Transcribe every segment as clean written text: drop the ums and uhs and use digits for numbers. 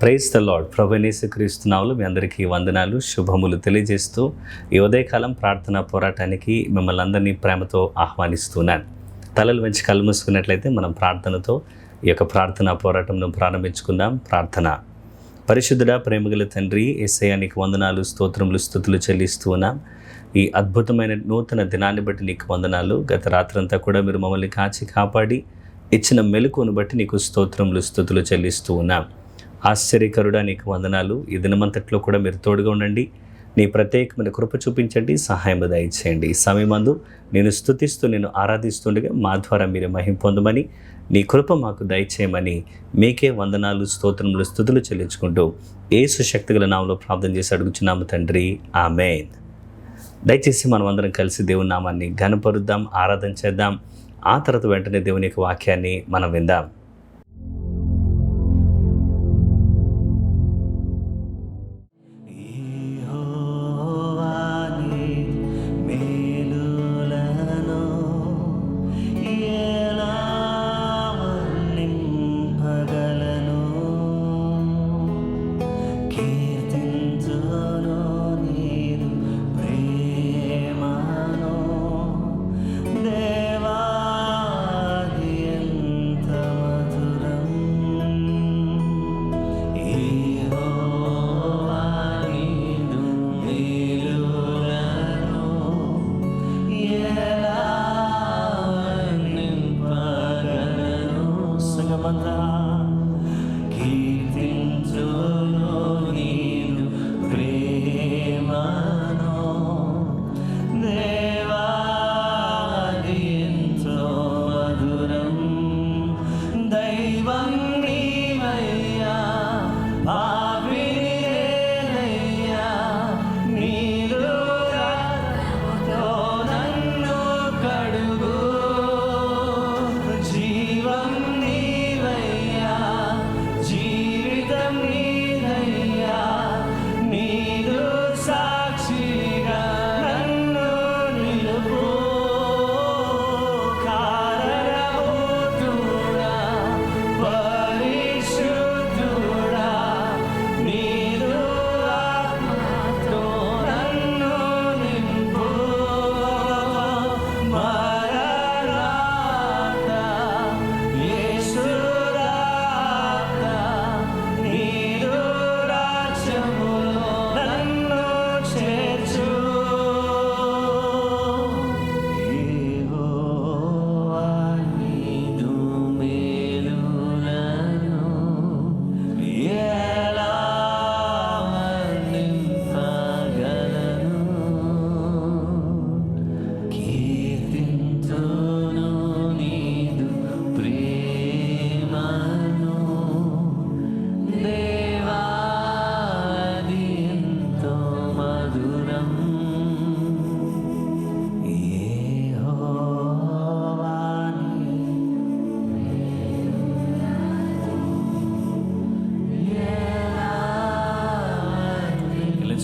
Praise the lord. ప్రభువైన యేసుక్రీస్తు నామములో మీ అందరికీ వందనాలు, శుభములు తెలియజేస్తూ ఈ ఉదయకాలం ప్రార్థనా పోరాటానికి మిమ్మల్ని అందరినీ ప్రేమతో ఆహ్వానిస్తున్నాను. తలలు వంచి కళ్ళు మూసుకున్నట్లయితే మనం ప్రార్థనతో ఈ యొక్క ప్రార్థనా పోరాటంను ప్రారంభించుకుందాం. ప్రార్థన. పరిశుద్ధుడా, ప్రేమగల తండ్రి, యేసయ్యా నీకు వందనాలు, స్తోత్రములు, స్తుతులు చెల్లిస్తూ ఉన్నాం. ఈ అద్భుతమైన నూతన దినాన్ని బట్టి నీకు వందనాలు. గత రాత్రంతా కూడా మీరు మమ్మల్ని కాచి కాపాడి ఇచ్చిన మెలకువను బట్టి నీకు స్తోత్రములు, స్తుతులు చెల్లిస్తూ ఉన్నాం. ఆశ్చర్యకరుడా నీకు వందనాలు. ఈ దినమంతట్లో కూడా మీరు తోడుగా ఉండండి. నీ ప్రత్యేకమైన కృప చూపించండి, సహాయం దయచేయండి. ఈ సమయమందు నేను స్తుతిస్తూ నేను ఆరాధిస్తుండగా మా ద్వారా మీరు మహిమ పొందమని, నీ కృప మాకు దయచేయమని మీకే వందనాలు, స్తోత్రములు, స్తుతులు చెల్లించుకుంటూ యేసు శక్తిగల నామములో ప్రార్థన చేసి అడుగుచున్నాము తండ్రి, ఆమేన్. దయచేసి మనం అందరం కలిసి దేవుని నామాన్ని ఘనపరుద్దాం, ఆరాధన చేద్దాం. ఆ తర్వాత వెంటనే దేవుని యొక్క వాక్యాన్ని మనం విందాం.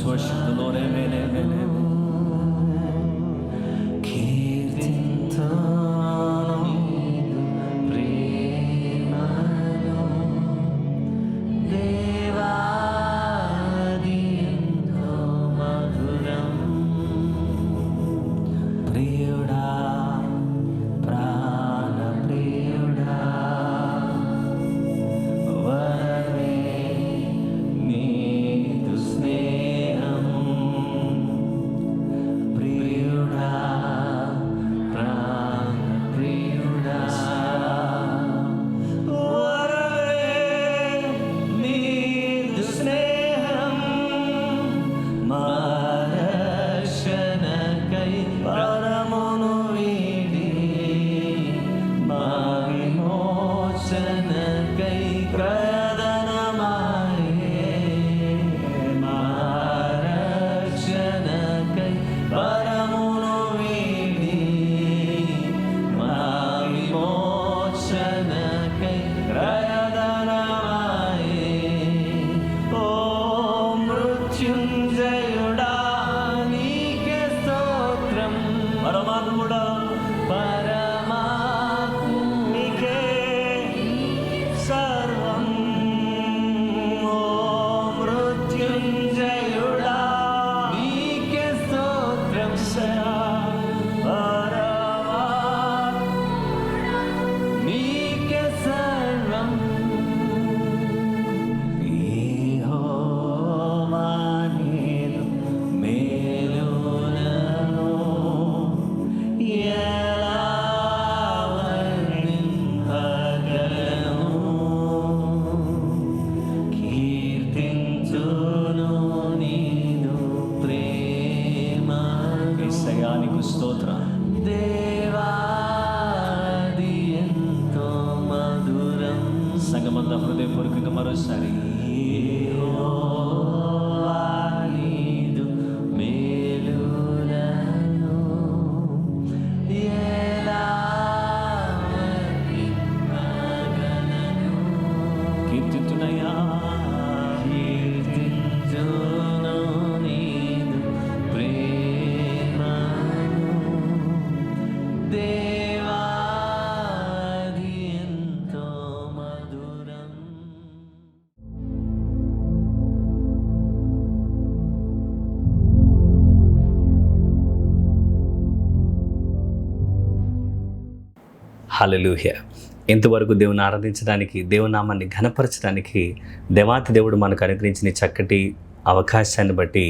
Worship the Lord. Amen, amen, amen. Ni tu sneham నీదు ప్రేమను దేవాది ఎంతో మధురం. హల్లెలూయా. ఇంతవరకు దేవుని ఆరాధించడానికి, దేవుని నామాన్ని ఘనపరచడానికి దేవాతి దేవుడు మనకు అనుగ్రహించిన చక్కటి అవకాశాన్ని బట్టి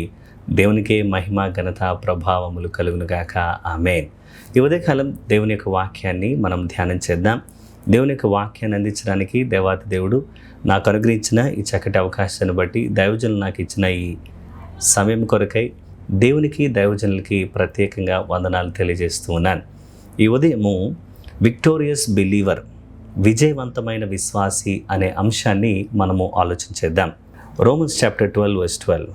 దేవునికే మహిమ, ఘనత, ప్రభావములు కలుగునుగాక. ఆమేన్. ఈ ఉదయకాలం దేవుని యొక్క వాక్యాన్ని మనం ధ్యానం చేద్దాం. దేవుని యొక్క వాక్యాన్ని అందించడానికి దేవాతి దేవుడు నాకు అనుగ్రహించిన ఈ చక్కటి అవకాశాన్ని బట్టి, దైవజనులు నాకు ఇచ్చిన ఈ సమయం కొరకై దేవునికి, దైవజనులకి ప్రత్యేకంగా వందనాలు తెలియజేస్తూ ఉన్నాను. ఈ ఉదయము విక్టోరియస్ బిలీవర్, విజయవంతమైన విశ్వాసి అనే అంశాన్ని మనము ఆలోచించేద్దాం. Romans chapter 12 verse 12,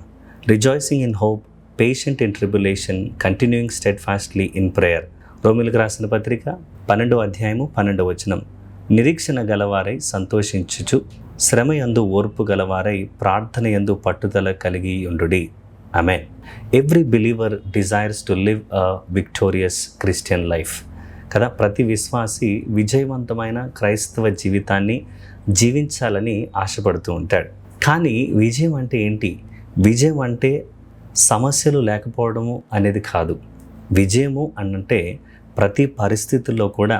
rejoicing in hope, patient in tribulation, continuing steadfastly in prayer. రోమిలకు రాసిన పత్రిక 12వ అధ్యాయము 12వ వచనం, నిరీక్షణ గలవారై సంతోషించుచు, శ్రమయందు ఓర్పు గలవారై ప్రార్థన యందు పట్టుదల కలిగి ఉండుడి. ఆమేన్. Every believer desires to live a victorious Christian life కదా. ప్రతి విశ్వాసి విజయవంతమైన క్రైస్తవ జీవితాన్ని జీవించాలని ఆశపడుతూ ఉంటాడు. కానీ విజయం అంటే ఏంటి? విజయం అంటే సమస్యలు లేకపోవడము అనేది కాదు. విజయము అంటే ప్రతి పరిస్థితుల్లో కూడా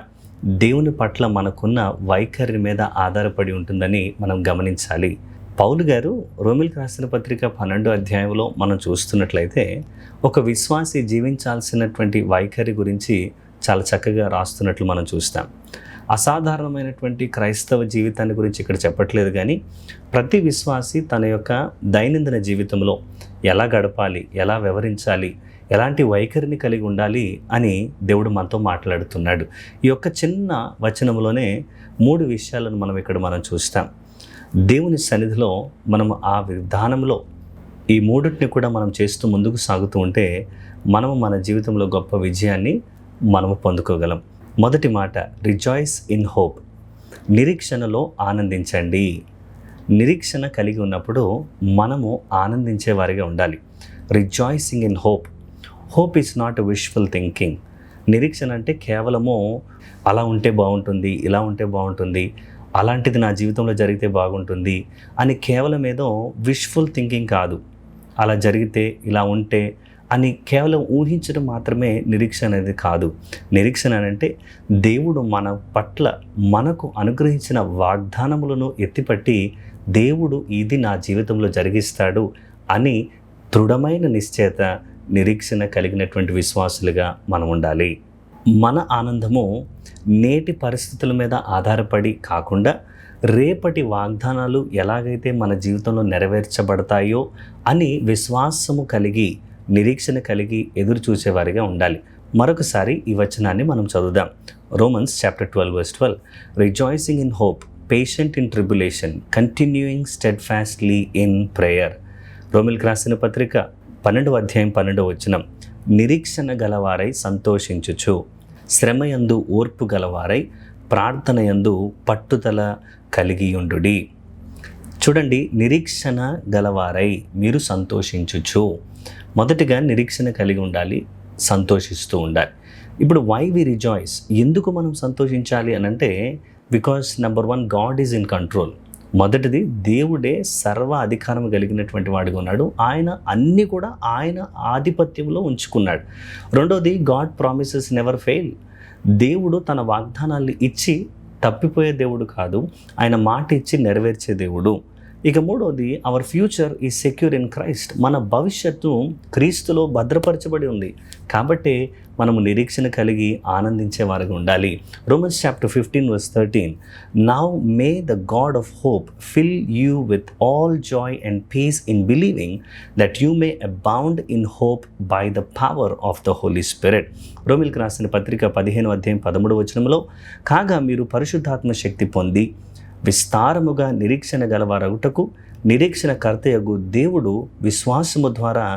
దేవుని పట్ల మనకున్న వైఖరి మీద ఆధారపడి ఉంటుందని మనం గమనించాలి. పౌలు గారు రోమిలకు రాసిన పత్రిక 12వ అధ్యాయంలో మనం చూస్తున్నట్లయితే ఒక విశ్వాసి జీవించాల్సినటువంటి వైఖరి గురించి చాలా చక్కగా రాస్తున్నట్లు మనం చూస్తాం. అసాధారణమైనటువంటి క్రైస్తవ జీవితాన్ని గురించి ఇక్కడ చెప్పట్లేదు, కానీ ప్రతి విశ్వాసి తన యొక్క దైనందిన జీవితంలో ఎలా గడపాలి, ఎలా వ్యవహరించాలి, ఎలాంటి వైఖరిని కలిగి ఉండాలి అని దేవుడు మనతో మాట్లాడుతున్నాడు. ఈ యొక్క చిన్న వచనంలోనే 3 విషయాలను మనం చూస్తాం. దేవుని సన్నిధిలో మనం ఆ విధానంలో ఈ 3టిని కూడా మనం చేస్తూ ముందుకు సాగుతూ ఉంటే మనము మన జీవితంలో గొప్ప విజయాన్ని మనము పొందుకోగలం. మొదటి మాట, రిజాయిస్ ఇన్ హోప్, నిరీక్షణలో ఆనందించండి. నిరీక్షణ కలిగి ఉన్నప్పుడు మనము ఆనందించే వారిగా ఉండాలి. Rejoicing in hope. Hope is not a wishful thinking. నిరీక్షణ అంటే కేవలము అలా ఉంటే బాగుంటుంది, ఇలా ఉంటే బాగుంటుంది, అలాంటిది నా జీవితంలో జరిగితే బాగుంటుంది అని కేవలం ఏదో విష్ఫుల్ థింకింగ్ కాదు. అలా జరిగితే, ఇలా ఉంటే అని కేవలం ఊహించడం మాత్రమే నిరీక్షణ అనేది కాదు. నిరీక్షణ అంటే దేవుడు మన పట్ల మనకు అనుగ్రహించిన వాగ్దానములను ఎత్తిపట్టి దేవుడు ఇది నా జీవితంలో జరిగిస్తాడు అని దృఢమైన నిశ్చయత, నిరీక్షణ కలిగినటువంటి విశ్వాసులుగా మనం ఉండాలి. మన ఆనందము నేటి పరిస్థితుల మీద ఆధారపడి కాకుండా రేపటి వాగ్దానాలు ఎలాగైతే మన జీవితంలో నెరవేర్చబడతాయో అని విశ్వాసము కలిగి, నిరీక్షణ కలిగి ఎదురు చూసేవారిగా ఉండాలి. మరొకసారి ఈ వచనాన్ని మనం చదువుదాం. Romans chapter 12 verse 12, rejoicing in hope, patient in tribulation, continuing steadfastly in prayer. రోమిలకు రాసిన పత్రిక 12వ అధ్యాయం 12వ వచనం, నిరీక్షణ గలవారై సంతోషించుచు, శ్రమయందు ఓర్పు గలవారై ప్రార్థన యందు పట్టుదల కలిగి ఉండుడి. చూడండి, నిరీక్షణ గలవారై మీరు సంతోషించుచు. మొదటిగా నిరీక్షణ కలిగి ఉండాలి, సంతోషిస్తూ ఉండాలి. ఇప్పుడు వై వి రిజాయిస్, ఎందుకు మనం సంతోషించాలి అని అంటే, because number 1, God is in control. మొదటిది, దేవుడే సర్వ అధికారం కలిగినటువంటి వాడిగా ఉన్నాడు. ఆయన అన్నీ కూడా ఆయన ఆధిపత్యంలో ఉంచుకున్నాడు. రెండోది, గాడ్ ప్రామిసెస్ నెవర్ ఫెయిల్. దేవుడు తన వాగ్దానాన్ని ఇచ్చి తప్పిపోయే దేవుడు కాదు, ఆయన మాట ఇచ్చి నెరవేర్చే దేవుడు. ఇక మూడోది, our future is secure in Christ. మన భవిష్యత్తు క్రీస్తులో భద్రపరచబడి ఉంది. కాబట్టి మనము నిరీక్షణ కలిగి ఆనందించే వారిగా ఉండాలి. Romans chapter 15 verse 13, now may the God of hope fill you with all joy and peace in believing that you may abound in hope by the power of the Holy Spirit. రోమిలకు రాసిన పత్రిక 15వ అధ్యాయం 13వ వచనంలో, కాగా మీరు పరిశుద్ధాత్మ శక్తి పొంది విస్తారముగా నిరీక్షణ గలవారగుటకు నిరీక్షణ కర్తయగు దేవుడు విశ్వాసము ద్వారా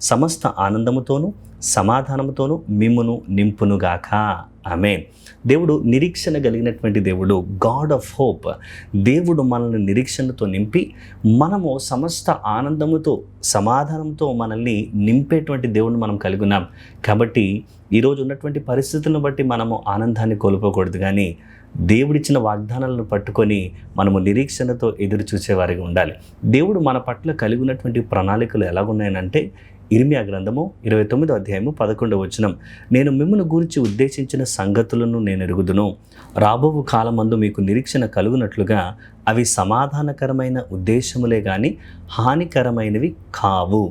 సమస్త ఆనందముతోనూ సమాధానంతోనూ మిమ్మును నింపునుగాక. ఆమేన్. దేవుడు నిరీక్షణ కలిగినటువంటి దేవుడు, గాడ్ ఆఫ్ హోప్. దేవుడు మనల్ని నిరీక్షణతో నింపి మనము సమస్త ఆనందముతో సమాధానంతో మనల్ని నింపేటువంటి దేవుడిని మనం కలిగి ఉన్నాం. కాబట్టి ఈరోజు ఉన్నటువంటి పరిస్థితులను బట్టి మనము ఆనందాన్ని కోల్పోకూడదు, కానీ దేవుడిచ్చిన వాగ్దానాలను పట్టుకొని మనము నిరీక్షణతో ఎదురు చూసేవారిగా ఉండాలి. దేవుడు మన పట్ల కలిగి ఉన్నటువంటి ప్రణాళికలు ఎలాగున్నాయనంటే, ఇర్మియా గ్రంథము 29వ అధ్యాయము 11వ వచనం, నేను మిమ్మల్ని గురించి ఉద్దేశించిన సంగతులను నేను ఎరుగుదును, రాబో కాలమందు మీకు నిరీక్షణ కలుగునట్లుగా అవి సమాధానకరమైన ఉద్దేశములే గాని హానికరమైనవి కావు.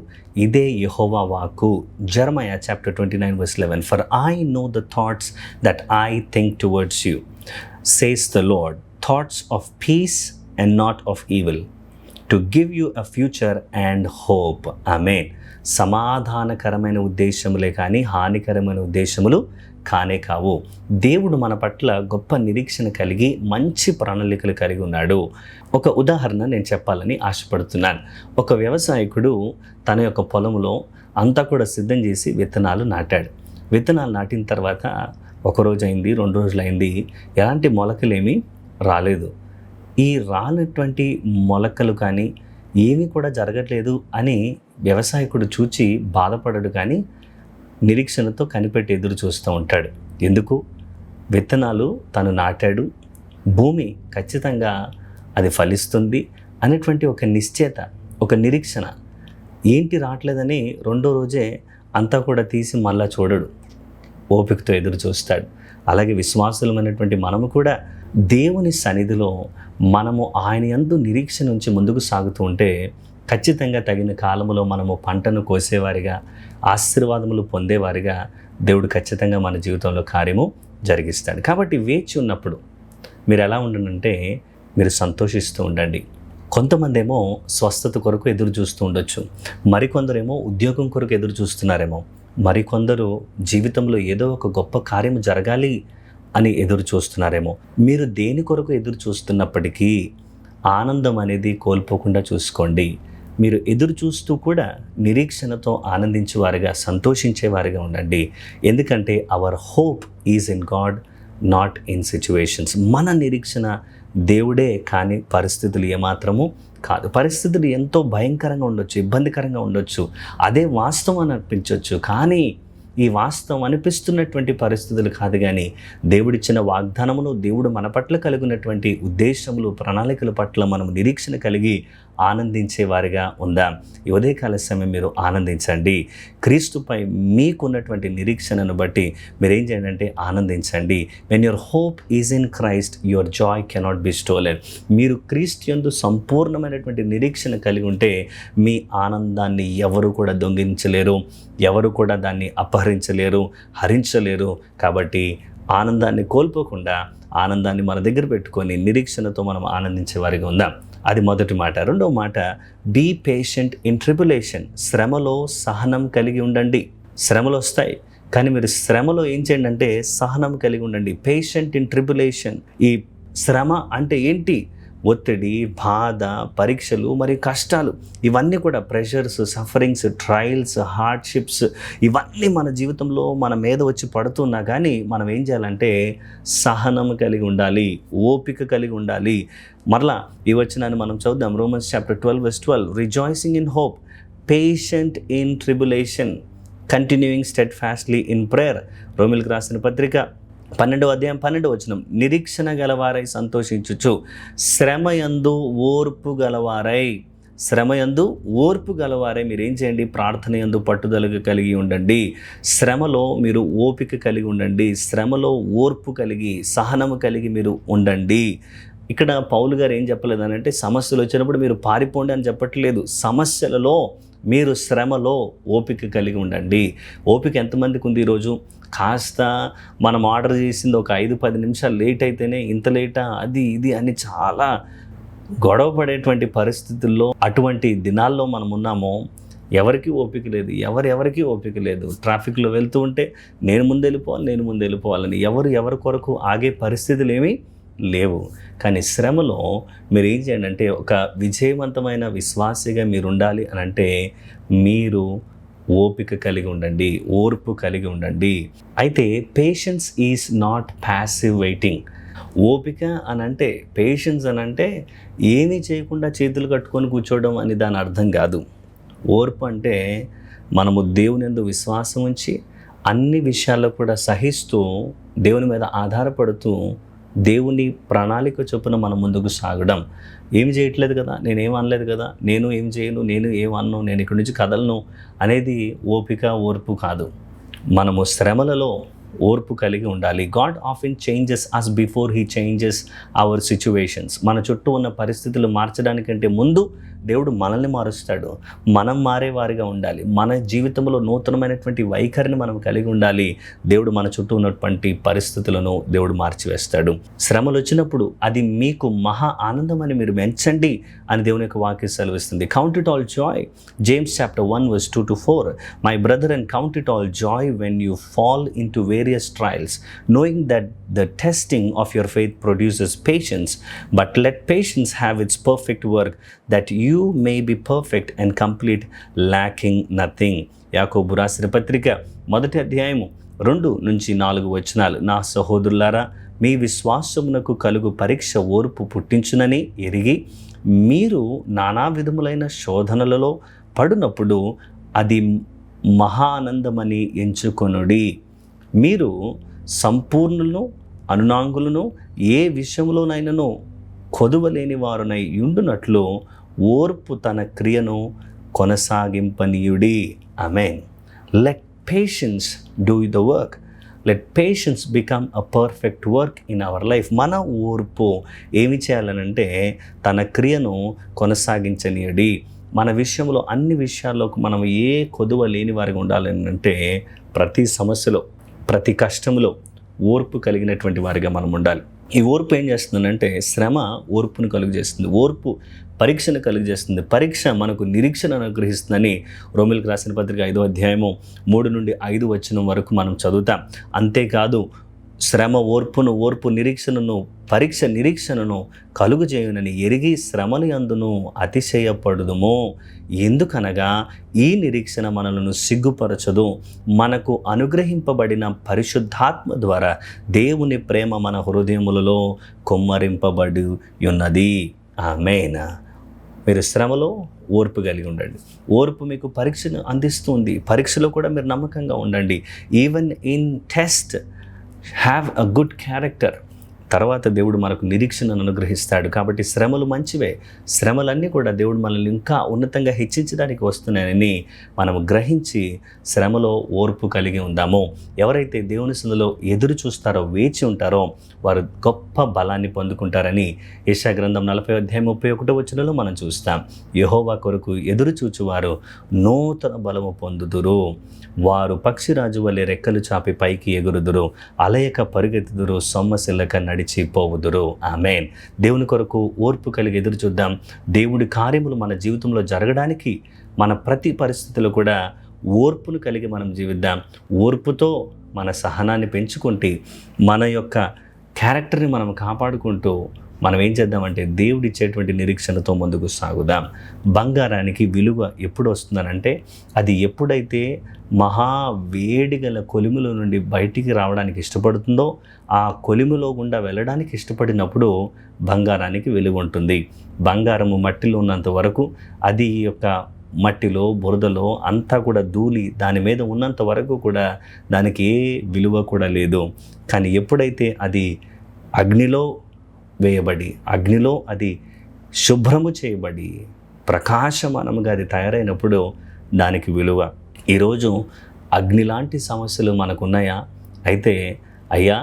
ఇదే యెహోవా వాక్కు. Jeremiah chapter 29:11, for I know the thoughts that I think towards you, says the Lord, thoughts of peace and not of evil, to give you a future and hope. ఆమేన్. సమాధానకరమైన ఉద్దేశములే కానీ హానికరమైన ఉద్దేశములు కానే కావు. దేవుడు మన పట్ల గొప్ప నిరీక్షణ కలిగి మంచి ప్రణాళికలు కలిగి ఉన్నాడు. ఒక ఉదాహరణ నేను చెప్పాలని ఆశపడుతున్నాను. ఒక వ్యవసాయకుడు తన యొక్క పొలంలో అంతా కూడా సిద్ధం చేసి విత్తనాలు నాటాడు. విత్తనాలు నాటిన తర్వాత ఒకరోజు అయింది, 2 రోజులైంది, ఎలాంటి మొలకలేమీ రాలేదు. ఈ రానటువంటి మొలకలు కానీ ఏమీ కూడా జరగట్లేదు అని వ్యవసాయకుడు చూచి బాధపడడు, కానీ నిరీక్షణతో కనిపెట్టి ఎదురు చూస్తూ ఉంటాడు. ఎందుకు? విత్తనాలు తను నాటాడు, భూమి ఖచ్చితంగా అది ఫలిస్తుంది అనేటువంటి ఒక నిశ్చయత, ఒక నిరీక్షణ. ఏంటి రావట్లేదని 2వ రోజే అంతా కూడా తీసి మళ్ళా చూడడు, ఓపికతో ఎదురు చూస్తాడు. అలాగే విశ్వాసులమైనటువంటి మనము కూడా దేవుని సన్నిధిలో మనము ఆయన యందు నిరీక్షణ నుంచి ముందుకు సాగుతూ ఉంటే ఖచ్చితంగా తగిన కాలంలో మనము పంటను కోసేవారిగా, ఆశీర్వాదములు పొందేవారిగా దేవుడు ఖచ్చితంగా మన జీవితంలో కార్యము జరిగిస్తాడు. కాబట్టి వేచి ఉన్నప్పుడు మీరు ఎలా ఉండంటే, మీరు సంతోషిస్తూ ఉండండి. కొంతమంది ఏమో స్వస్థత కొరకు ఎదురు చూస్తూ ఉండొచ్చు, మరికొందరేమో ఉద్యోగం కొరకు ఎదురు చూస్తున్నారేమో, మరికొందరు జీవితంలో ఏదో ఒక గొప్ప కార్యము జరగాలి అని ఎదురు చూస్తున్నారేమో. మీరు దేని కొరకు ఎదురు చూస్తున్నప్పటికీ ఆనందం అనేది కోల్పోకుండా చూసుకోండి. మీరు ఎదురు చూస్తూ కూడా నిరీక్షణతో ఆనందించేవారిగా, సంతోషించేవారిగా ఉండండి. ఎందుకంటే hour hope is in God, not in situations. మన నిరీక్షణ దేవుడే, కానీ పరిస్థితులు ఏమాత్రము కాదు. పరిస్థితులు ఎంతో భయంకరంగా ఉండొచ్చు, ఇబ్బందికరంగా ఉండొచ్చు, అదే వాస్తవం అని అనిపించవచ్చు, కానీ ఈ వాస్తవం అనిపిస్తున్నటువంటి పరిస్థితులు కాదు, కానీ దేవుడిచ్చిన వాగ్దానమును, దేవుడు మన పట్ల కలిగినటువంటి ఉద్దేశములు, ప్రణాళికల పట్ల మనం నిరీక్షణ కలిగి ఆనందించే వారిగా ఉందాం. ఈ ఉదయకాల సమయం మీరు ఆనందించండి. క్రీస్తుపై మీకున్నటువంటి నిరీక్షణను బట్టి మీరు ఏం చేయండి అంటే ఆనందించండి. When your hope is in Christ, your Joy cannot be stolen. మీరు క్రీస్తు యందు సంపూర్ణమైనటువంటి నిరీక్షణ కలిగి ఉంటే మీ ఆనందాన్ని ఎవరు కూడా దొంగిలించలేరు, ఎవరు కూడా దాన్ని అపహరించలేరు, హరించలేరు. కాబట్టి ఆనందాన్ని కోల్పోకుండా ఆనందాన్ని మన దగ్గర పెట్టుకొని నిరీక్షణతో మనం ఆనందించే వారిగా ఉందాం. అది మొదటి మాట. రెండవ మాట, బీ పేషెంట్ ఇన్ ట్రిబులేషన్. శ్రమలో సహనం కలిగి ఉండండి. శ్రమలు వస్తాయి, కానీ మీరు శ్రమలో ఏం చేయండి అంటే సహనం కలిగి ఉండండి. Patient in tribulation. ఈ శ్రమ అంటే ఏంటి? ఒత్తిడి, బాధ, పరీక్షలు మరియు కష్టాలు, ఇవన్నీ కూడా ప్రెషర్స్, సఫరింగ్స్, ట్రయల్స్, హార్డ్షిప్స్, ఇవన్నీ మన జీవితంలో మన మీద వచ్చి పడుతున్నా కానీ మనం ఏం చేయాలంటే సహనం కలిగి ఉండాలి, ఓపిక కలిగి ఉండాలి. మరలా ఈ వచనాన్ని మనం చూద్దాం. Romans chapter 12:12, rejoicing in hope, patient in tribulation, continuing steadfastly in prayer. రోమిలకు రాసిన పత్రిక 12వ అధ్యాయం 12వ వచనం, నిరీక్షణ గలవారై సంతోషించుచు, శ్రమయందు ఓర్పు గలవారై. శ్రమయందు ఓర్పు గలవారై మీరు ఏం చేయండి? ప్రార్థన యందు పట్టుదలగా కలిగి ఉండండి. శ్రమలో మీరు ఓపిక కలిగి ఉండండి. శ్రమలో ఓర్పు కలిగి, సహనము కలిగి మీరు ఉండండి. ఇక్కడ పౌలు గారు ఏం చెప్పలేదు అని అంటే సమస్యలు వచ్చినప్పుడు మీరు పారిపోండి అని చెప్పట్లేదు. సమస్యలలో మీరు శ్రమలో ఓపిక కలిగి ఉండండి. ఓపిక ఎంతమందికి ఉంది ఈరోజు? కాస్త మనం ఆర్డర్ చేసింది ఒక 5-10 నిమిషాలు లేట్ అయితేనే ఇంత లేటా, అది ఇది అని చాలా గొడవ పడేటువంటి పరిస్థితుల్లో, అటువంటి దినాల్లో మనం ఉన్నామో. ఎవరికి ఓపిక లేదు, ఎవరికి ఓపిక లేదు. ట్రాఫిక్లో వెళ్తూ ఉంటే నేను ముందు వెళ్ళిపోవాలని ఎవరి కొరకు ఆగే పరిస్థితులు ఏమీ లేవు. కానీ శ్రమలో మీరు ఏం చేయండి అంటే ఒక విజయవంతమైన విశ్వాసిగా మీరు ఉండాలి అని అంటే మీరు ఓపిక కలిగి ఉండండి, ఓర్పు కలిగి ఉండండి. అయితే patience is not passive waiting. ఓపిక అనంటే, పేషెన్స్ అనంటే ఏమీ చేయకుండా చేతులు కట్టుకొని కూర్చోవడం అని దాని అర్థం కాదు. ఓర్పు అంటే మనము దేవుని యందు విశ్వాసం ఉంచి అన్ని విషయాల్లో కూడా సహిస్తూ, దేవుని మీద ఆధారపడుతూ, దేవుని ప్రణాళిక చొప్పున మనం ముందుకు సాగడం. ఏమి చేయట్లేదు కదా, నేనేం అనలేదు కదా, నేను ఏం చేయను, నేను ఏం అన్ను, నేను ఇక్కడి నుంచి కదలను అనేది ఓపిక, ఓర్పు కాదు. మనము శ్రమలలో ఓర్పు కలిగి ఉండాలి. God often changes us before he changes our situations. మన చుట్టూ ఉన్న పరిస్థితులు మార్చడానికంటే ముందు దేవుడు మనల్ని మారుస్తాడు. మనం మారేవారిగా ఉండాలి. మన జీవితంలో నూతనమైనటువంటి వైఖరిని మనం కలిగి ఉండాలి. దేవుడు మన చుట్టూ ఉన్నటువంటి పరిస్థితులను దేవుడు మార్చివేస్తాడు. శ్రమలు వచ్చినప్పుడు అది మీకు మహా ఆనందం అని మీరు మెంచండి అని దేవుని యొక్క వాక్యం సెలవిస్తుంది. Count it all Joy, James chapter 1:2-4. My brother, and count it all Joy when you fall in to various trials, knowing that the testing of your faith produces patience, but let patience have its perfect work, that you may be perfect and complete, lacking nothing. యాకోబు రాసిన పత్రిక 1వ అధ్యాయము 2-4 నా సహోదరులారా, మీ విశ్వాసమునకు కలుగు పరీక్ష ఓర్పు పుట్టించునని ఎరిగి, మీరు నానా విధములైన శోధనలలో పడినప్పుడు అది మహా ఆనందమని ఎంచుకొనుడి. మీరు సంపూర్ణులను, అనునాంగులను, ఏ విషయంలోనైనాను కొదువలేని వారునై ఉండునట్లు ఓర్పు తన క్రియను కొనసాగింపనీయుడి. ఆమేన్. Let patience do the work. Let patience become a perfect work in our life. మన ఓర్పు ఏమి చేయాలనంటే తన క్రియను కొనసాగించనీయుడి. మన విషయంలో, అన్ని విషయాల్లో మనం ఏ కొదువ లేని వారిగా ఉండాలని అంటే ప్రతి సమస్యలో, ప్రతి కష్టంలో ఓర్పు కలిగినటువంటి వారిగా మనం ఉండాలి. ఈ ఓర్పు ఏం చేస్తుందంటే శ్రమ ఓర్పును కలుగు చేస్తుంది, ఓర్పు పరీక్షను కలుగు చేస్తుంది, పరీక్ష మనకు నిరీక్షణ అనుగ్రహిస్తుందని రోమీయులకు రాసిన పత్రిక 5వ అధ్యాయము 3-5 వరకు మనం చదువుతాం. అంతేకాదు శ్రమ ఓర్పును, ఓర్పు నిరీక్షణను, పరీక్ష నిరీక్షణను కలుగు చేయునని ఎరిగి శ్రమల యందును అతిశయపడుదుము. ఎందుకనగా ఈ నిరీక్షణ మనలను సిగ్గుపరచదు. మనకు అనుగ్రహింపబడిన పరిశుద్ధాత్మ ద్వారా దేవుని ప్రేమ మన హృదయములలో కొమ్మరింపబడి ఉన్నది. ఆమేన్. మీరు శ్రమలో ఓర్పు కలిగి ఉండండి. ఓర్పు మీకు పరీక్షను అందిస్తుంది. పరీక్షలో కూడా మీరు నమ్మకంగా ఉండండి. Even in test have a good character. తర్వాత దేవుడు మనకు నిరీక్షణను అనుగ్రహిస్తాడు. కాబట్టి శ్రమలు మంచివే. శ్రమలన్నీ కూడా దేవుడు మనల్ని ఇంకా ఉన్నతంగా హెచ్చించడానికి వస్తున్నాయని మనము గ్రహించి శ్రమలో ఓర్పు కలిగి ఉందాము. ఎవరైతే దేవుని సన్నిధిలో ఎదురు చూస్తారో, వేచి ఉంటారో వారు గొప్ప బలాన్ని పొందుకుంటారని యెషయా గ్రంథం 40వ అధ్యాయం 31 మనం చూస్తాం. యెహోవా కొరకు ఎదురు చూచువారు నూతన బలము పొందుదురు. వారు పక్షిరాజు వలె రెక్కలు చాపి పైకి ఎగురుదురు, అలయక పరిగెత్తుదురు, సొమ్మసిల్లక నడిచిపోవుదురు. ఆమేన్. దేవుని కొరకు ఓర్పు కలిగి ఎదురు చూద్దాం. దేవుడి కార్యములు మన జీవితంలో జరగడానికి మన ప్రతి పరిస్థితిలో కూడా ఓర్పును కలిగి మనం జీవిద్దాం. ఓర్పుతో మన సహనాన్ని పెంచుకుంటూ మన యొక్క క్యారెక్టర్ని మనం కాపాడుకుంటూ మనం ఏం చేద్దామంటే దేవుడిచ్చేటువంటి నిరీక్షణతో ముందుకు సాగుదాం. బంగారానికి విలువ ఎప్పుడు వస్తుందనంటే అది ఎప్పుడైతే మహా వేడిగల కొలిమిలో నుండి బయటికి రావడానికి ఇష్టపడుతుందో, ఆ కొలిమిలో గుండా వెళ్ళడానికి ఇష్టపడినప్పుడు బంగారానికి విలువ ఉంటుంది. బంగారము మట్టిలో ఉన్నంత వరకు, అది యొక్క మట్టిలో, బురదలో అంతా కూడా ధూళి దాని మీద ఉన్నంత వరకు కూడా దానికి ఏ విలువ కూడా లేదు. కానీ ఎప్పుడైతే అది అగ్నిలో వేయబడి, అగ్నిలో అది శుభ్రము చేయబడి ప్రకాశమానముగా అది తయారైనప్పుడు దానికి విలువ. ఈరోజు అగ్ని లాంటి సమస్యలు మనకున్నాయా? అయితే అయ్యా,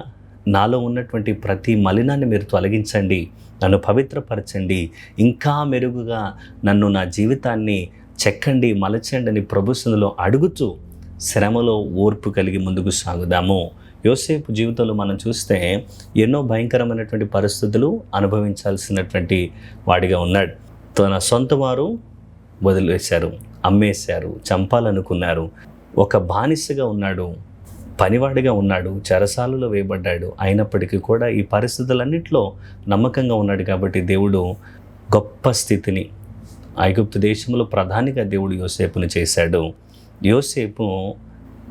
నాలో ఉన్నటువంటి ప్రతి మలినాన్ని మీరు తొలగించండి, నన్ను పవిత్రపరచండి, ఇంకా మెరుగుగా నన్ను, నా జీవితాన్ని చెక్కండి, మలచండి అని ప్రభు సన్నిధిలో అడుగుతూ శ్రమలో ఓర్పు కలిగి ముందుకు సాగుదాము. యోసేపు జీవితంలో మనం చూస్తే ఎన్నో భయంకరమైనటువంటి పరిస్థితులు అనుభవించాల్సినటువంటి వాడిగా ఉన్నాడు. తన సొంత వారు వదిలేశారు, అమ్మేశారు, చంపాలనుకున్నారు. ఒక బానిసగా ఉన్నాడు, పనివాడిగా ఉన్నాడు, చెరసాలలో వేయబడ్డాడు. అయినప్పటికీ కూడా ఈ పరిస్థితులన్నింటిలో నమ్మకంగా ఉన్నాడు. కాబట్టి దేవుడు గొప్ప స్థితిని, ఐగుప్తు దేశంలో ప్రధానిగా దేవుడు యోసేపును చేశాడు. యోసేపు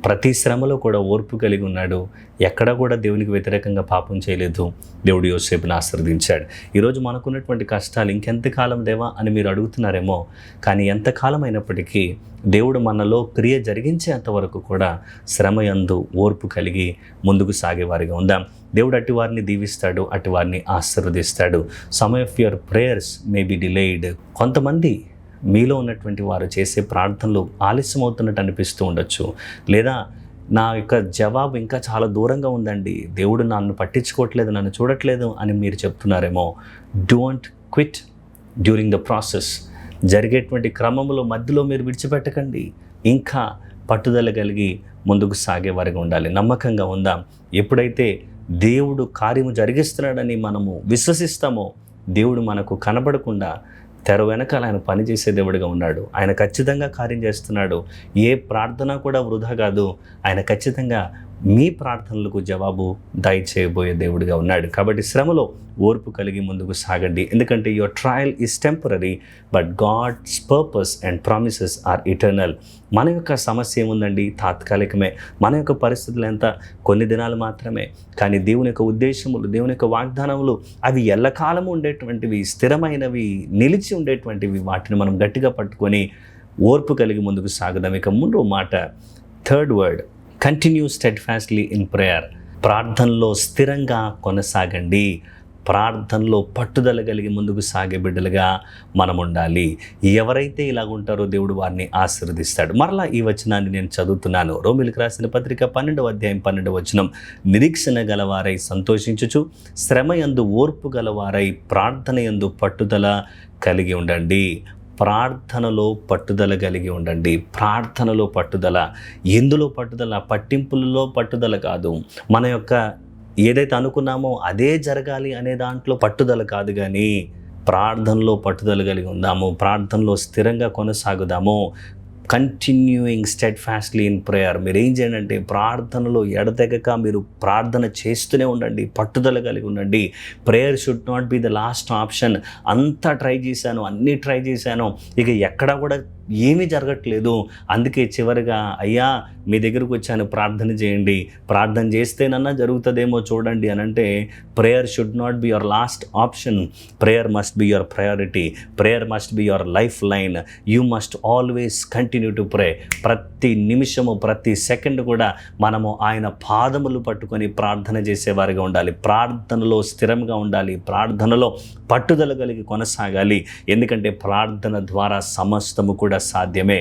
ప్రతి శ్రమలో కూడా ఓర్పు కలిగి ఉన్నాడు. ఎక్కడ కూడా దేవునికి వ్యతిరేకంగా పాపం చేయలేదు. దేవుడు యోసేపుని ఆశీర్వదించాడు. ఈరోజు మనకున్నటువంటి కష్టాలు ఇంకెంతకాలం దేవా అని మీరు అడుగుతున్నారేమో, కానీ ఎంతకాలం అయినప్పటికీ దేవుడు మనలో క్రియ జరిగించేంత వరకు కూడా శ్రమయందు ఓర్పు కలిగి ముందుకు సాగేవారిగా ఉందాం. దేవుడు అట్టి వారిని దీవిస్తాడు, అట్టి వారిని ఆశీర్వదిస్తాడు. Some of your prayers may be delayed. కొంతమంది మీలో ఉన్నటువంటి వారు చేసే ప్రార్థనలు ఆలస్యం అవుతున్నట్టు అనిపిస్తూ ఉండొచ్చు, లేదా నా యొక్క జవాబు ఇంకా చాలా దూరంగా ఉందండి, దేవుడు నన్ను పట్టించుకోవట్లేదు, నన్ను చూడట్లేదు అని మీరు చెప్తున్నారేమో. Don't quit during the process. జరిగేటువంటి క్రమంలో మధ్యలో మీరు విడిచిపెట్టకండి. ఇంకా పట్టుదల కలిగి ముందుకు సాగేవారిగా ఉండాలి. నమ్మకంగా ఉందాం. ఎప్పుడైతే దేవుడు కార్యము జరిగిస్తున్నాడని మనము విశ్వసిస్తామో, దేవుడు మనకు కనబడకుండా తెర వెనకాల ఆయన పనిచేసే దేవుడిగా ఉన్నాడు. ఆయన ఖచ్చితంగా కార్యం చేస్తున్నాడు. ఏ ప్రార్థన కూడా వృధా కాదు. ఆయన ఖచ్చితంగా మీ ప్రార్థనలకు జవాబు దయచేయబోయే దేవుడిగా ఉన్నాడు. కాబట్టి శ్రమలో ఓర్పు కలిగి ముందుకు సాగండి. ఎందుకంటే your trial is temporary but God's purpose and promises are eternal. మన యొక్క సమస్య ఏముందండి? తాత్కాలికమే. మన యొక్క పరిస్థితులు ఎంత? కొన్ని దినాలు మాత్రమే. కానీ దేవుని యొక్క ఉద్దేశములు, దేవుని యొక్క వాగ్దానములు అవి ఎల్లకాలము ఉండేటువంటివి, స్థిరమైనవి, నిలిచి ఉండేటువంటివి. వాటిని మనం గట్టిగా పట్టుకొని ఓర్పు కలిగి ముందుకు సాగుదాం. ఇక ముందు మాట, third word, continue steadfastly in prayer. ప్రార్థనలో స్థిరంగా కొనసాగండి. ప్రార్థనలో పట్టుదల కలిగి ముందుకు సాగే బిడ్డలుగా మనం ఉండాలి. ఎవరైతే ఇలాగ ఉంటారో దేవుడు వారిని ఆశీర్వదిస్తాడు. మరలా ఈ వచనాన్ని నేను చదువుతున్నాను. రోమీయులకు రాసిన పత్రిక 12వ అధ్యాయం 12వ వచనం. నిరీక్షణ గలవారై సంతోషించుచు, శ్రమయందు ఓర్పు గలవారై ప్రార్థన యందు పట్టుదల కలిగి ఉండండి. ప్రార్థనలో పట్టుదల కలిగి ఉండండి. ప్రార్థనలో పట్టుదల. ఎందులో పట్టుదల? పట్టింపులలో పట్టుదల కాదు. మన యొక్క ఏదైతే అనుకున్నామో అదే జరగాలి అనే దాంట్లో పట్టుదల కాదు, కానీ ప్రార్థనలో పట్టుదల కలిగి ఉందాము. ప్రార్థనలో స్థిరంగా కొనసాగుదాము. Continuing steadfastly in prayer. మీరు ఏం చేయండి అంటే ప్రార్థనలో ఎడతెగక మీరు ప్రార్థన చేస్తూనే ఉండండి. పట్టుదల కలిగి ఉండండి. Prayer should not be the last option. అంతా ట్రై చేశాను, అన్నీ ట్రై చేశాను, ఇక ఎక్కడా కూడా ఏమీ జరగట్లేదు, అందుకే చివరిగా అయ్యా మీ దగ్గరకు వచ్చాను, ప్రార్థన చేయండి, ప్రార్థన చేస్తేనన్నా జరుగుతుందేమో చూడండి అని అంటే, prayer should not be your last option. Prayer must be your priority. Prayer must be your life line. You must always continue to pray. ప్రతి నిమిషము, ప్రతి సెకండ్ కూడా మనము ఆయన పాదములు పట్టుకొని ప్రార్థన చేసేవారిగా ఉండాలి. ప్రార్థనలో స్థిరంగా ఉండాలి. ప్రార్థనలో పట్టుదల కలిగి కొనసాగాలి. ఎందుకంటే ప్రార్థన ద్వారా సమస్తము కూడా సాధ్యమే.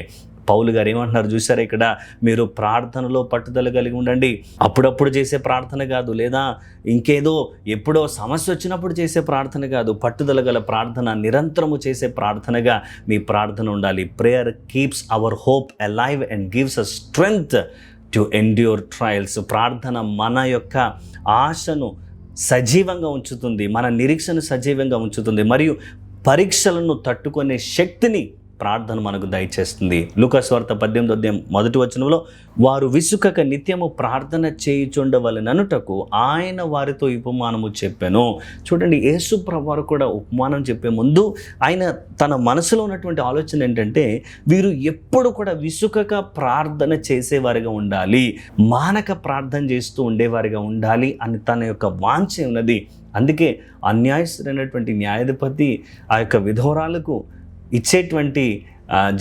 పౌలు గారు ఏమంటున్నారు చూసారా ఇక్కడ? మీరు ప్రార్థనలో పట్టుదల కలిగి ఉండండి. అప్పుడప్పుడు చేసే ప్రార్థన కాదు, లేదా ఇంకేదో ఎప్పుడో సమస్య వచ్చినప్పుడు చేసే ప్రార్థన కాదు. పట్టుదల గల ప్రార్థన, నిరంతరము చేసే ప్రార్థనగా మీ ప్రార్థన ఉండాలి. Prayer keeps our hope alive and gives us strength to endure trials. ప్రార్థన మన యొక్క ఆశను సజీవంగా ఉంచుతుంది, మన నిరీక్షను సజీవంగా ఉంచుతుంది, మరియు పరీక్షలను తట్టుకునే శక్తిని ప్రార్థన మనకు దయచేస్తుంది. లూకా సువార్త 18వ అధ్యాయం 1వ వచనంలో, వారు విసుకక నిత్యము ప్రార్థన చేయుచుండవలెననుటకు ఆయన వారితో ఉపమానము చెప్పాను. చూడండి, యేసు ప్రభువారు కూడా ఉపమానం చెప్పే ముందు ఆయన తన మనసులో ఉన్నటువంటి ఆలోచన ఏంటంటే, వీరు ఎప్పుడు కూడా విసుకక ప్రార్థన చేసేవారిగా ఉండాలి, మానక ప్రార్థన చేస్తూ ఉండేవారిగా ఉండాలి అని తన యొక్క వాంఛ ఉన్నది. అందుకే అన్యాయస్తుడైనటువంటి న్యాయాధిపతి ఆ యొక్క విధవరాలకు ఇచ్చేటువంటి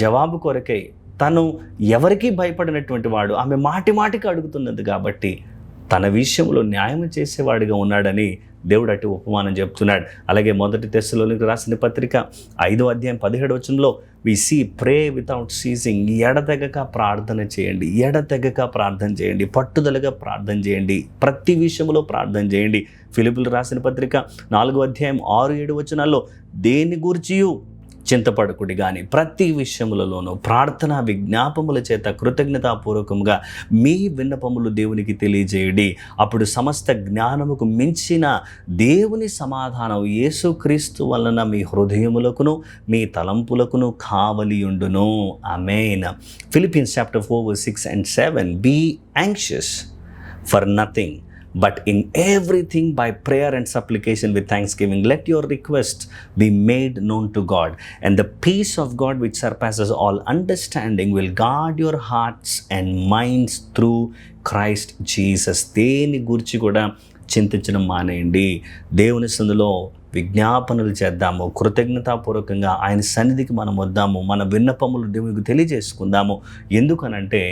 జవాబు కొరకై తను ఎవరికీ భయపడినటువంటి వాడు, ఆమె మాటి మాటికి అడుగుతున్నది కాబట్టి తన విషయంలో న్యాయం చేసేవాడిగా ఉన్నాడని దేవుడు అటు ఉపమానం చెప్తున్నాడు. అలాగే 1 తెస్సలోనికీయులకు రాసిన పత్రిక 5వ అధ్యాయం 17వ వచనంలో, we see pray without ceasing. ఎడతెగక ప్రార్థన చేయండి, ఎడతెగక ప్రార్థన చేయండి, పట్టుదలగా ప్రార్థన చేయండి, ప్రతి విషయంలో ప్రార్థన చేయండి. ఫిలిప్పీయులకు రాసిన పత్రిక 4వ అధ్యాయం 6-7 వచనాల్లో, దేని గూర్చియు చింతపడకుడి కానీ ప్రతి విషయములలోనూ ప్రార్థన విజ్ఞాపముల చేత కృతజ్ఞతాపూర్వకంగా మీ విన్నపములు దేవునికి తెలియజేయుడి. అప్పుడు సమస్త జ్ఞానముకు మించిన దేవుని సమాధానం యేసుక్రీస్తు వలన మీ హృదయములకును మీ తలంపులకును కావలియుండును. ఆమేన్. Philippians chapter 4 verse 6 and 7. Be anxious for nothing, but in everything by prayer and supplication with thanksgiving let your request be made known to God and the peace of God which surpasses all understanding will guard your hearts and minds through Christ Jesus. దేని గురించి కూడా చింతించడం మానేయండి. దేవుని సందులో విజ్ఞాపనలు చేద్దాము, కృతజ్ఞతాపూర్వకంగా ఆయన సన్నిధికి మనం వద్దాము, మన విన్నపములు దేవునికి తెలియజేసుకుందాము. ఎందుకనంటే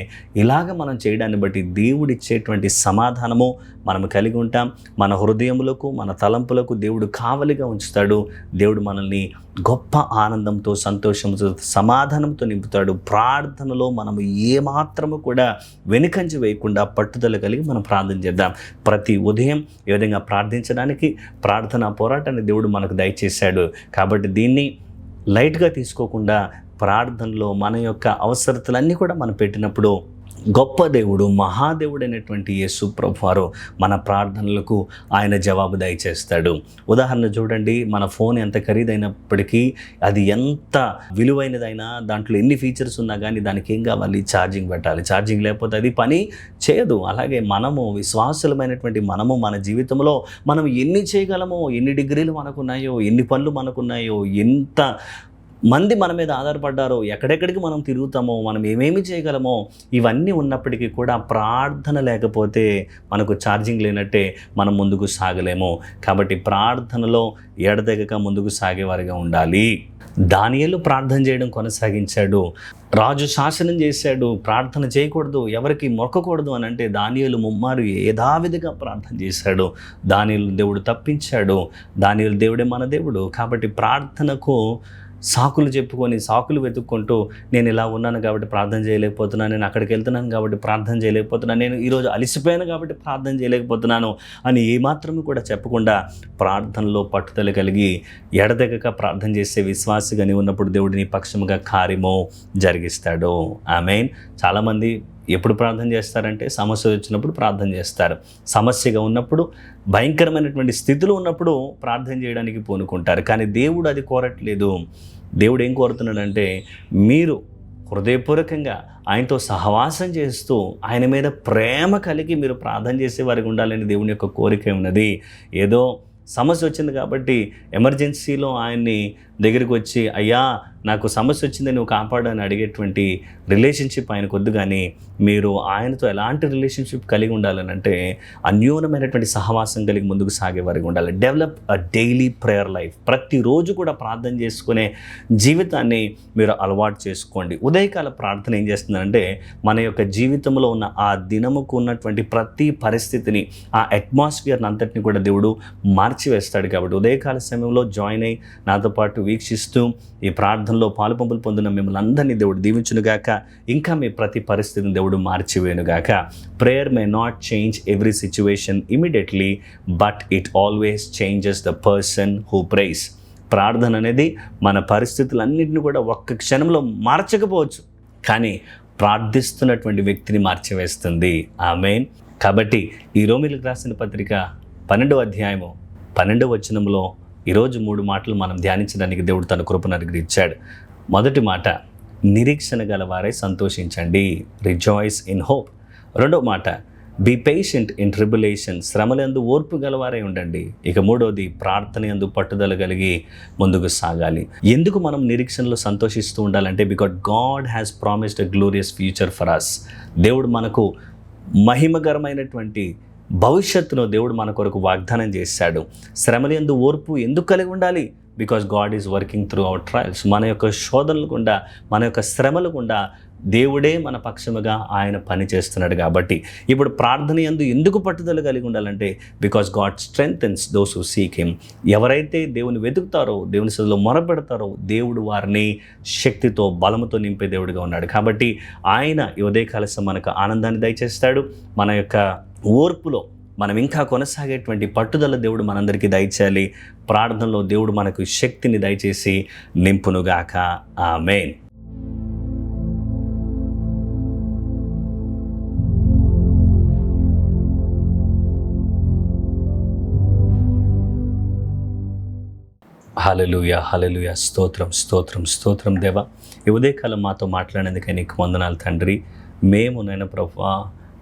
ఇలాగ మనం చేయడాన్ని బట్టి దేవుడిచ్చేటువంటి సమాధానము మనం కలిగి ఉంటాం. మన హృదయములకు, మన తలంపులకు దేవుడు కావలిగా ఉంచుతాడు. దేవుడు మనల్ని గొప్ప ఆనందంతో, సంతోషంతో, సమాధానంతో నింపుతాడు. ప్రార్థనలో మనము ఏమాత్రము కూడా వెనుకంజ వేయకుండా పట్టుదల కలిగి మనం ప్రార్థన చేద్దాం. ప్రతి ఉదయం ఈ విధంగా ప్రార్థించడానికి ప్రార్థనా పోరాటాన్ని దేవుడు మనకు దయచేశాడు. కాబట్టి దీన్ని లైట్గా తీసుకోకుండా ప్రార్థనలో మన యొక్క అవసరతలన్నీ కూడా మనం పెట్టినప్పుడు గొప్ప దేవుడు, మహాదేవుడైనటువంటి యేసు ప్రభువారు మన ప్రార్థనలకు ఆయన జవాబు దయచేస్తాడు. ఉదాహరణ చూడండి, మన ఫోన్ ఎంత ఖరీదైనప్పటికీ, అది ఎంత విలువైనదైనా, దాంట్లో ఎన్ని ఫీచర్స్ ఉన్నా కానీ దానికి ఏం కావాలి? ఛార్జింగ్ పెట్టాలి. ఛార్జింగ్ లేకపోతే అది పని చేయదు. అలాగే మనము విశ్వాసులమైనటువంటి మనము మన జీవితంలో మనం ఎన్ని చేయగలమో, ఎన్ని డిగ్రీలు మనకున్నాయో, ఎన్ని పనులు మనకున్నాయో, ఎంత మంది మన మీద ఆధారపడ్డారో, ఎక్కడెక్కడికి మనం తిరుగుతామో, మనం ఏమేమి చేయగలమో, ఇవన్నీ ఉన్నప్పటికీ కూడా ప్రార్థన లేకపోతే మనకు ఛార్జింగ్ లేనట్టే మనం ముందుకు సాగలేము. కాబట్టి ప్రార్థనలో ఎడతెగక ముందుకు సాగేవారిగా ఉండాలి. దానియేలు ప్రార్థన చేయడం కొనసాగించాడు. రాజు శాసనం చేశాడు, ప్రార్థన చేయకూడదు, ఎవరికి మొక్కకూడదు అని అంటే దానియేలు ముమ్మారు యథావిధిగా ప్రార్థన చేశాడు. దానియేలు దేవుడు తప్పించాడు. దానియేలు దేవుడే మన దేవుడు. కాబట్టి ప్రార్థనకు సాకులు చెప్పుకొని, సాకులు వెతుక్కుంటూ, నేను ఇలా ఉన్నాను కాబట్టి ప్రార్థన చేయలేకపోతున్నాను, నేను అక్కడికి వెళ్తున్నాను కాబట్టి ప్రార్థన చేయలేకపోతున్నాను, నేను ఈరోజు అలసిపోయాను కాబట్టి ప్రార్థన చేయలేకపోతున్నాను అని ఏమాత్రము కూడా చెప్పకుండా ప్రార్థనలో పట్టుదల కలిగి ఎడతెగక ప్రార్థన చేసే విశ్వాసిగా నీవు ఉన్నప్పుడు దేవుడు నీ పక్షముగా కార్యము జరిగిస్తాడు. ఆమేన్. చాలామంది ఎప్పుడు ప్రార్థన చేస్తారంటే సమస్య వచ్చినప్పుడు ప్రార్థన చేస్తారు. సమస్యగా ఉన్నప్పుడు, భయంకరమైనటువంటి స్థితిలో ఉన్నప్పుడు ప్రార్థన చేయడానికి పూనుకుంటారు. కానీ దేవుడు అది కోరట్లేదు. దేవుడు ఏం కోరుతున్నాడంటే మీరు హృదయపూర్వకంగా ఆయనతో సహవాసం చేస్తూ ఆయన మీద ప్రేమ కలిగి మీరు ప్రార్థన చేసే వారికి ఉండాలని దేవుని యొక్క కోరిక ఉన్నది. ఏదో సమస్య వచ్చింది కాబట్టి ఎమర్జెన్సీలో ఆయన్ని దగ్గరికి వచ్చి, అయ్యా నాకు సమస్య వచ్చింది నువ్వు కాపాడని అడిగేటువంటి రిలేషన్షిప్ ఆయనకు వద్దు. కానీ మీరు ఆయనతో ఎలాంటి రిలేషన్షిప్ కలిగి ఉండాలని అంటే అన్యోన్యమైనటువంటి సహవాసం కలిగి ముందుకు సాగేవారికి ఉండాలి. డెవలప్ అ డైలీ ప్రేయర్ లైఫ్. ప్రతిరోజు కూడా ప్రార్థన చేసుకునే జీవితాన్ని మీరు అలవాటు చేసుకోండి. ఉదయకాల ప్రార్థన ఏం చేస్తుందంటే మన యొక్క జీవితంలో ఉన్న ఆ దినముకు ఉన్నటువంటి ప్రతి పరిస్థితిని, ఆ అట్మాస్ఫియర్ని అంతటిని కూడా దేవుడు మార్చివేస్తాడు. కాబట్టి ఉదయకాల సమయంలో జాయిన్ అయ్యి నాతో పాటు వీక్షిస్తూ ఈ ప్రార్థనలో పాలుపంపులు పొందిన మిమ్మల్ని అందరినీ దేవుడు దీవించునుగాక. ఇంకా మీ ప్రతి పరిస్థితిని దేవుడు మార్చివేయునుగాక. Prayer may not change every situation immediately, but it always changes the person who prays. ప్రార్థన అనేది మన పరిస్థితులన్నింటినీ కూడా ఒక్క క్షణంలో మార్చకపోవచ్చు, కానీ ప్రార్థిస్తున్నటువంటి వ్యక్తిని మార్చివేస్తుంది. ఆమేన్. కాబట్టి ఈ రోమీయులకు రాసిన పత్రిక 12వ అధ్యాయము 12వ వచనంలో ఈరోజు 3 మాటలు మనం ధ్యానించడానికి దేవుడు తన కృపను అనుగ్రహించాడు. మొదటి మాట, నిరీక్షణ గలవారై సంతోషించండి, రిజాయిస్ ఇన్ హోప్. రెండవ మాట, బీ పేషెంట్ ఇన్ ట్రిబులేషన్, శ్రమలందు ఓర్పు గలవారై ఉండండి. ఇక మూడవది, ప్రార్థన యందు పట్టుదల కలిగి ముందుకు సాగాలి. ఎందుకు మనం నిరీక్షణలో సంతోషిస్తూ ఉండాలంటే because God has promised a glorious future for us. దేవుడు మనకు మహిమకరమైనటువంటి భవిష్యత్తును దేవుడు మన కొరకు వాగ్దానం చేశాడు. శ్రమలందు ఓర్పు ఎందుకు కలిగి ఉండాలి? Because God is working through our trials. మన యొక్క శోధనలు గుండా, మన యొక్క శ్రమలు గుండా దేవుడే మన పక్షముగా ఆయన పని చేస్తున్నాడు. కాబట్టి ఇప్పుడు ప్రార్థన యందు ఎందుకు పట్టుదల కలిగి ఉండాలంటే because God strengthens those who seek him. ఎవరైతే దేవుని వెతుకుతారో, దేవుని సన్నిధిలో మొరపెడతారో, దేవుడు వారిని శక్తితో, బలముతో నింపే దేవుడిగా ఉన్నాడు. కాబట్టి ఆయన ఈ ఉదయకాల మనకు ఆనందాన్ని దయచేస్తాడు. మన యొక్క ఓర్పులో మనం ఇంకా కొనసాగేటువంటి పట్టుదల దేవుడు మనందరికీ దయచేయాలి. ప్రార్థనలో దేవుడు మనకు శక్తిని దయచేసి నింపునుగాక. ఆమేన్. హల్లెలూయా, హల్లెలూయా. స్తోత్రం, స్తోత్రం, స్తోత్రం దేవా. ఈ ఉదయకాలం మాతో మాట్లాడేందుకే నీకు వందనాలు తండ్రి. మేము నైనా ప్రభువా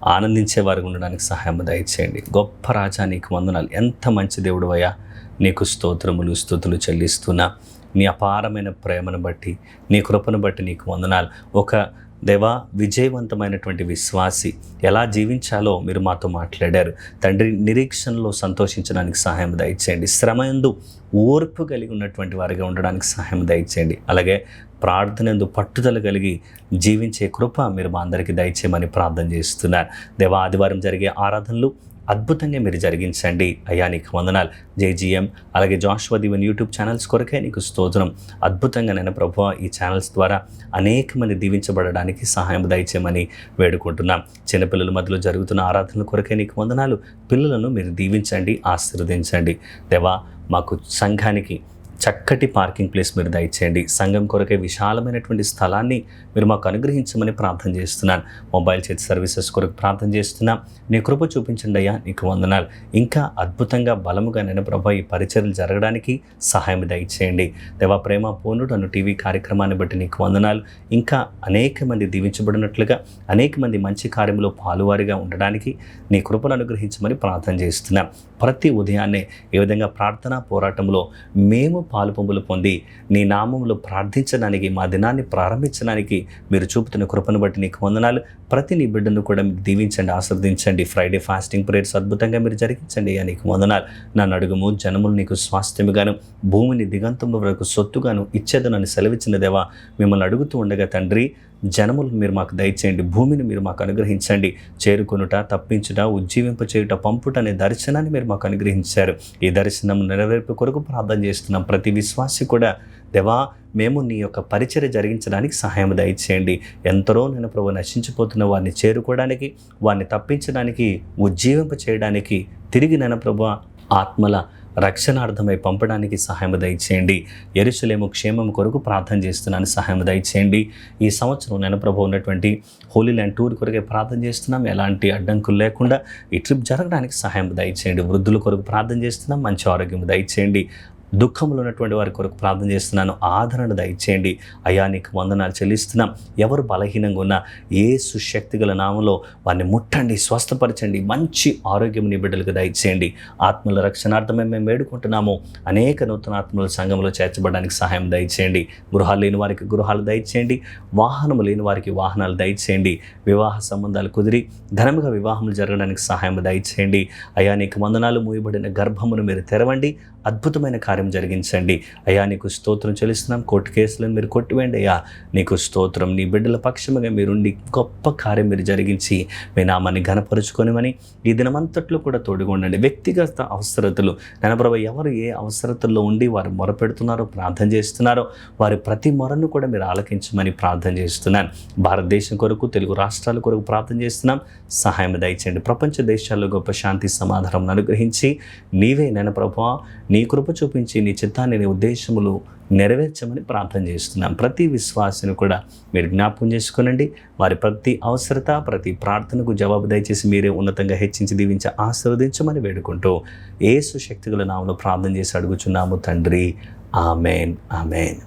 ఆనందించే వారికి ఉండడానికి సహాయం దయచేయండి. గొప్ప రాజా నీకు వందనాలు. ఎంత మంచి దేవుడు అయ్యా, నీకు స్తోత్రములు స్తుతులు చెల్లిస్తున్నా. నీ అపారమైన ప్రేమను బట్టి, నీ కృపను బట్టి నీకు వందనాలు. ఒక దేవా, విజయవంతమైనటువంటి విశ్వాసి ఎలా జీవించాలో మీరు మాతో మాట్లాడారు తండ్రి. నిరీక్షణలో సంతోషించడానికి సహాయం దయచేయండి. శ్రమయందు ఓర్పు కలిగి ఉన్నటువంటి వారిగా ఉండడానికి సహాయం దయచేయండి. అలాగే ప్రార్థనందు పట్టుదల కలిగి జీవించే కృప మీరు మా అందరికీ దయచేయమని ప్రార్థన చేస్తున్నారు. దేవా, ఆదివారం జరిగే ఆరాధనలు అద్భుతంగా మీరు జరిగించండి అయ్యా, నీకు వందనాలు. జేజీఎం అలాగే జాషువా దీవెన్ యూట్యూబ్ ఛానల్స్ కొరకే నీకు స్తోత్రం. అద్భుతంగా నేను ప్రభువా ఈ ఛానల్స్ ద్వారా అనేక మంది దీవించబడడానికి సహాయం దయచేయమని వేడుకుంటున్నాం. చిన్నపిల్లల మధ్యలో జరుగుతున్న ఆరాధనల కొరకే నీకు వందనాలు. పిల్లలను మీరు దీవించండి, ఆశీర్వదించండి. దేవా, మాకు సంఘానికి చక్కటి పార్కింగ్ ప్లేస్ మీరు దయచేయండి. సంఘం కొరకే విశాలమైనటువంటి స్థలాన్ని మీరు మాకు అనుగ్రహించమని ప్రార్థన చేస్తున్నాను. మొబైల్ చేతి సర్వీసెస్ కొరకు ప్రార్థన చేస్తున్నాం. నీ కృప చూపించండి అయ్యా, నీకు వందనాలు. ఇంకా అద్భుతంగా బలముగా నేను ప్రభా ఈ పరిచర్యలు జరగడానికి సహాయం దయచేయండి. దేవా, ప్రేమ పూర్ణుడు అను టీవీ కార్యక్రమాన్ని బట్టి నీకు వందనాలు. ఇంకా అనేక మంది దీవించబడినట్లుగా, అనేక మంది మంచి కార్యంలో పాలువారిగా ఉండడానికి నీ కృపను అనుగ్రహించమని ప్రార్థన చేస్తున్నాం. ప్రతి ఉదయాన్నే ఈ విధంగా ప్రార్థనా పోరాటంలో మేము పాలుపొంపులు పొంది నీ నామములో ప్రార్థించడానికి, మా దినాన్ని ప్రారంభించడానికి మీరు చూపుతున్న కృపను బట్టి నీకు వందనాలు. ప్రతి నీ బిడ్డను కూడా మీరు దీవించండి, ఆశీర్వదించండి. ఫ్రైడే ఫాస్టింగ్ ప్రేయర్స్ అద్భుతంగా మీరు జరిగించండి అయ్యా, నీకు వందనాలు. నన్ను అడుగుము, జనములు నీకు స్వాస్థ్యముగాను, భూమిని దిగంతముల వరకు సొత్తుగాను ఇచ్చేదనని సెలవిచ్చిన దేవా, మిమ్మల్ని అడుగుతూ ఉండగా తండ్రి, జనములు మీరు మాకు దయచేయండి, భూమిని మీరు మాకు అనుగ్రహించండి. చేరుకొనుట, తప్పించుట, ఉజ్జీవింప చేయుట, పంపుట అనే దర్శనాన్ని మీరు మాకు అనుగ్రహించారు. ఈ దర్శనం నెరవేర్పు కొరకు ప్రార్థన చేస్తున్నాం. ప్రతి విశ్వాసి కూడా దేవా, మేము నీ యొక్క పరిచర్య జరిగించడానికి సహాయం దయచేయండి. ఎంతరో నేను ప్రభు నశించిపోతున్న వారిని చేరుకోవడానికి, వారిని తప్పించడానికి, ఉజ్జీవింప చేయడానికి, తిరిగి నేను ప్రభు ఆత్మల రక్షణార్థమై పంపడానికి సహాయం దయచేయండి. యెరూషలేము క్షేమం కొరకు ప్రార్థన చేస్తున్నాను, సహాయం దయచేయండి. ఈ సంవత్సరం నేను ప్రభు ఉన్నటువంటి హోలీ ల్యాండ్ టూర్ కొరకే ప్రార్థన చేస్తున్నాం. ఎలాంటి అడ్డంకులు లేకుండా ఈ ట్రిప్ జరగడానికి సహాయం దయచేయండి. వృద్ధుల కొరకు ప్రార్థన చేస్తున్నాం, మంచి ఆరోగ్యం దయచేయండి. దుఃఖంలో ఉన్నటువంటి వారి కొరకు ప్రార్థన చేస్తున్నాను, ఆదరణ దయచేయండి. అయ్యా, నీకు వందనాలు చెల్లిస్తున్నాం. ఎవరు బలహీనంగా ఉన్నా యేసు శక్తి గల నామములో వారిని ముట్టండి, స్వస్థపరచండి. మంచి ఆరోగ్యం నీ బిడ్డలకు దయచేయండి. ఆత్మల రక్షణార్థమే మేము వేడుకుంటున్నాము. అనేక నూతన ఆత్మల సంఘంలో చేర్చబడడానికి సహాయం దయచేయండి. గృహాలు లేని వారికి గృహాలు దయచేయండి. వాహనము లేని వారికి వాహనాలు దయచేయండి. వివాహ సంబంధాలు కుదిరి ఘనముగా వివాహములు జరగడానికి సహాయం దయచేయండి. అయ్యా, నీకు వందనాలు. మూయబడిన గర్భమును మీరు తెరవండి, అద్భుతమైన కార్యం జరిగించండి. అయ్యా, నీకు స్తోత్రం చెల్లిస్తున్నాం. కోర్టు కేసులను మీరు కొట్టివేయండి అయ్యా, నీకు స్తోత్రం. నీ బిడ్డల పక్షముగా మీరుండి గొప్ప కార్యం మీరు జరిగించి మీ నామాన్ని ఘనపరుచుకొనిమని ఈ దినమంతట్లో కూడా తోడుగా ఉండండి. వ్యక్తిగత అవసరతలు నేను ప్రభు, ఎవరు ఏ అవసరతల్లో ఉండి వారు మొరపెడుతున్నారో, ప్రార్థన చేస్తున్నారో, వారి ప్రతి మొరను కూడా మీరు ఆలకించమని ప్రార్థన చేస్తున్నాను. భారతదేశం కొరకు, తెలుగు రాష్ట్రాల కొరకు ప్రార్థన చేస్తున్నాం. సహాయం దయచేయండి. ప్రపంచ దేశాల్లో గొప్ప శాంతి సమాధానం అనుగ్రహించి నీవే నేను ప్రభు నీ కృప చూపించి నీ చిత్తాన్ని, నీ ఉద్దేశములు నెరవేర్చమని ప్రార్థన చేస్తున్నాం. ప్రతి విశ్వాసిని కూడా మీరు జ్ఞాపకం చేసుకునండి. వారి ప్రతి అవసరత, ప్రతి ప్రార్థనకు జవాబు దయచేసి మీరే ఉన్నతంగా హెచ్చించి దీవించి ఆశీర్వదించమని వేడుకుంటూ యేసు శక్తిగల నామములో ప్రార్థన చేసి అడుగుచున్నాము తండ్రి. Amen, amen.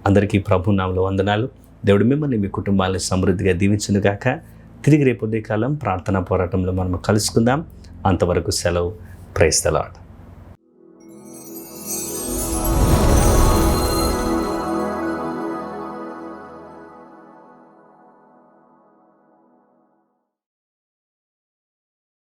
అందరికీ ప్రభు నామములో వందనాలు. దేవుడు మిమ్మల్ని, మీ కుటుంబాలను సమృద్ధిగా దీవించును గాక. తిరిగి రేపు ఉదయకాలం ప్రార్థనా పోరాటంలో మనం కలుసుకుందాం. అంతవరకు సెలవు. Praise the lord.